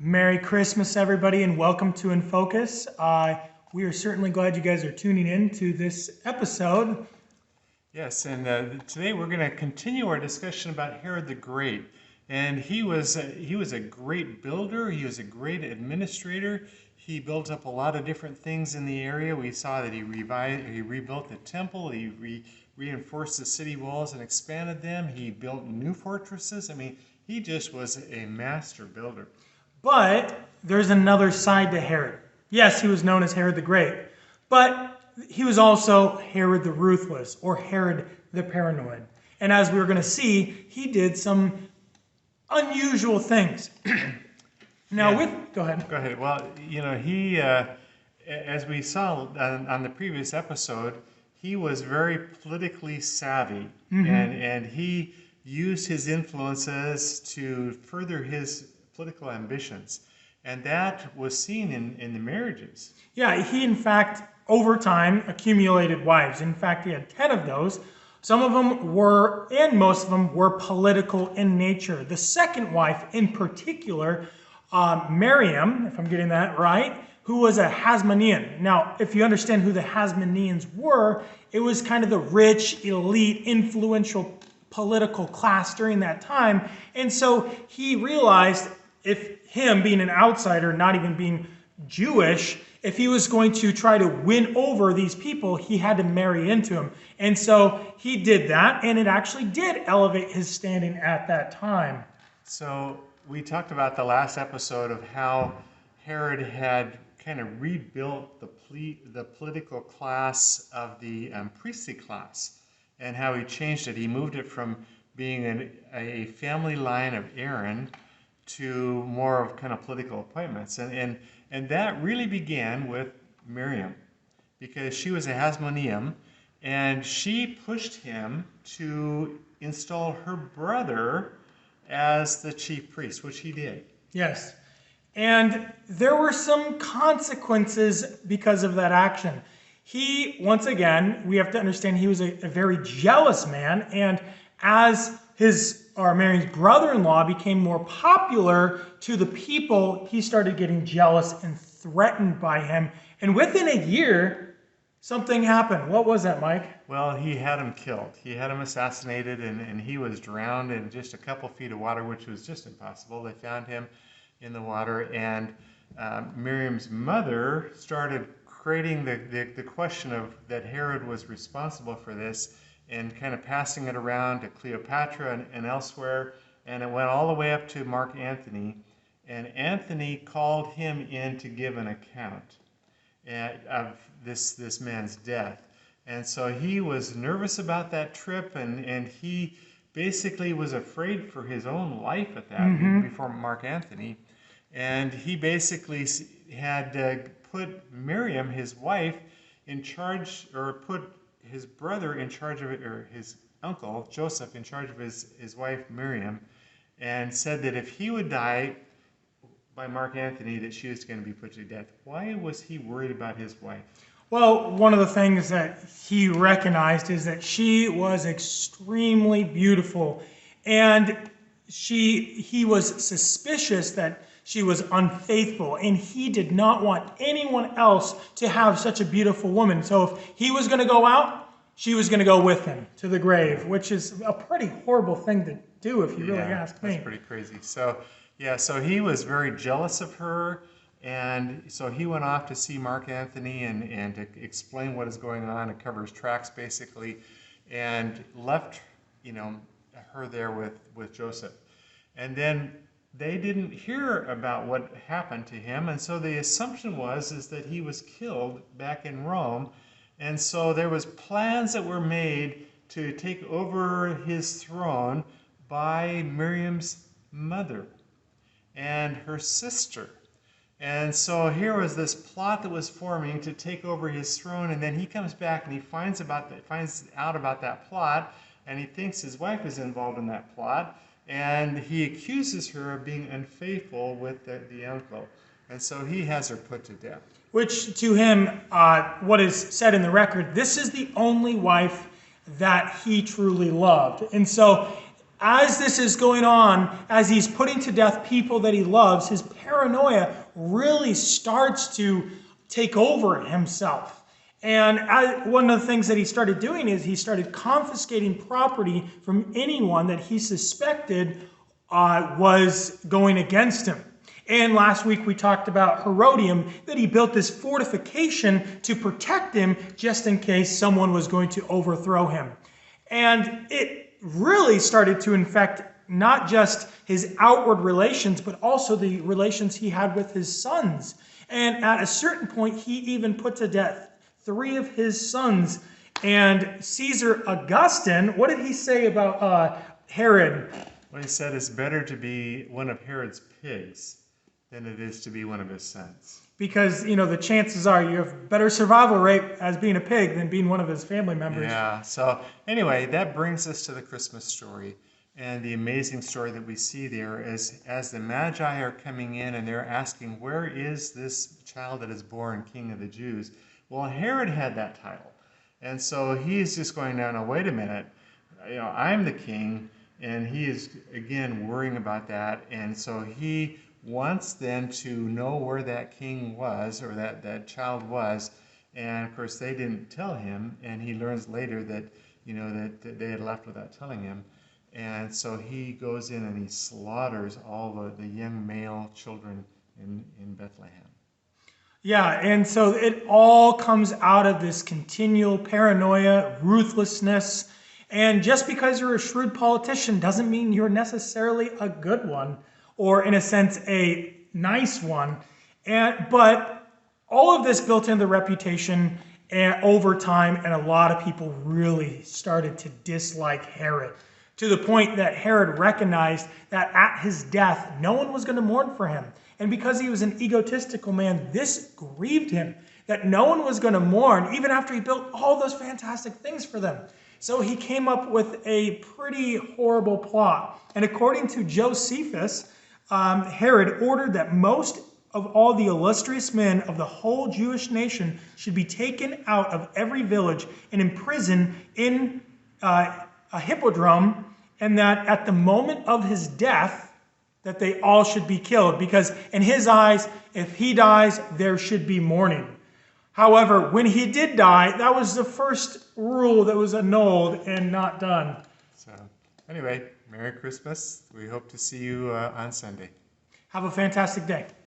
Merry Christmas, everybody, and welcome to InFocus. We are certainly glad you guys are tuning in to this episode. Yes, and today we're going to continue our discussion about Herod the Great. And he was a great builder. He was a great administrator. He built up a lot of different things in the area. We saw that he rebuilt the temple. He reinforced the city walls and expanded them. He built new fortresses. I mean, he just was a master builder. But there's another side to Herod. Yes, he was known as Herod the Great, but he was also Herod the Ruthless or Herod the Paranoid. And as we were going to see, he did some unusual things. Go ahead. Go ahead. Well, he, as we saw on the previous episode, he was very politically savvy, and he used his influences to further his political ambitions. And that was seen in the marriages. Yeah, he in fact, over time, accumulated wives. In fact, he had 10 of those. Some of them were, and most of them were political in nature. The second wife in particular, Miriam, if I'm getting that right, who was a Hasmonean. Now, if you understand who the Hasmoneans were, it was kind of the rich, elite, influential political class during that time. And so he realized if him being an outsider, not even being Jewish, if he was going to try to win over these people, he had to marry into them. And so he did that, and it actually did elevate his standing at that time. So we talked about the last episode of how Herod had kind of rebuilt the political class of the priestly class, and how he changed it. He moved it from being a family line of Aaron to more of kind of political appointments. And that really began with Miriam, because she was a Hasmonean, and she pushed him to install her brother as the chief priest, which he did. Yes. And there were some consequences because of that action. He, once again, we have to understand he was a very jealous man, and as Mary's brother-in-law became more popular to the people, he started getting jealous and threatened by him. And within a year, something happened. What was that, Mike? Well, he had him killed. He had him assassinated, and he was drowned in just a couple feet of water, which was just impossible. They found him in the water, and Miriam's mother started creating the question of that Herod was responsible for this, and kind of passing it around to Cleopatra and elsewhere, and it went all the way up to Mark Antony, and Anthony called him in to give an account of this man's death. And so he was nervous about that trip, and he basically was afraid for his own life at that before Mark Antony, and he basically had put Miriam, his wife, in charge, or put his brother in charge of it, or his uncle, Joseph, in charge of his wife, Miriam, and said that if he would die by Mark Antony, that she was going to be put to death. Why was he worried about his wife? Well, one of the things that he recognized is that she was extremely beautiful, and he was suspicious that she was unfaithful, and he did not want anyone else to have such a beautiful woman. So if he was going to go out, she was going to go with him to the grave, which is a pretty horrible thing to do if you really ask me. That's pretty crazy. So he was very jealous of her, and so he went off to see Mark Antony and to explain what is going on, and cover his tracks basically, and left her there with Joseph. And then they didn't hear about what happened to him, and so the assumption is that he was killed back in Rome. And so there was plans that were made to take over his throne by Miriam's mother and her sister. And so here was this plot that was forming to take over his throne, and then he comes back and he finds out about that plot, and he thinks his wife is involved in that plot. And he accuses her of being unfaithful with the uncle. And so he has her put to death. Which to him, what is said in the record, this is the only wife that he truly loved. And so as this is going on, as he's putting to death people that he loves, his paranoia really starts to take over himself. And one of the things that he started doing is he started confiscating property from anyone that he suspected was going against him. And last week we talked about Herodium, that he built this fortification to protect him just in case someone was going to overthrow him. And it really started to infect not just his outward relations, but also the relations he had with his sons. And at a certain point, he even put to death 3 of his sons. And Caesar Augustine, what did he say about Herod? Well, he said it's better to be one of Herod's pigs than it is to be one of his sons. Because, the chances are you have better survival rate as being a pig than being one of his family members. Yeah, so anyway, that brings us to the Christmas story. And the amazing story that we see there is as the Magi are coming in and they're asking, where is this child that is born King of the Jews? Well, Herod had that title. And so he's just going, no, wait a minute. I'm the king. And he is, again, worrying about that. And so he wants then to know where that king was, or that child was. And of course, they didn't tell him. And he learns later that, that they had left without telling him. And so he goes in and he slaughters all the young male children in Bethlehem. Yeah, and so it all comes out of this continual paranoia, ruthlessness. And just because you're a shrewd politician doesn't mean you're necessarily a good one, or in a sense, a nice one. But all of this built into the reputation over time, and a lot of people really started to dislike Herod, to the point that Herod recognized that at his death, no one was going to mourn for him. And because he was an egotistical man, this grieved him, that no one was going to mourn, even after he built all those fantastic things for them. So he came up with a pretty horrible plot. And according to Josephus, Herod ordered that most of all the illustrious men of the whole Jewish nation should be taken out of every village and imprisoned in a hippodrome, and that at the moment of his death, that they all should be killed, because in his eyes, if he dies, there should be mourning. However, when he did die, that was the first rule that was annulled and not done. So anyway, Merry Christmas. We hope to see you on Sunday. Have a fantastic day.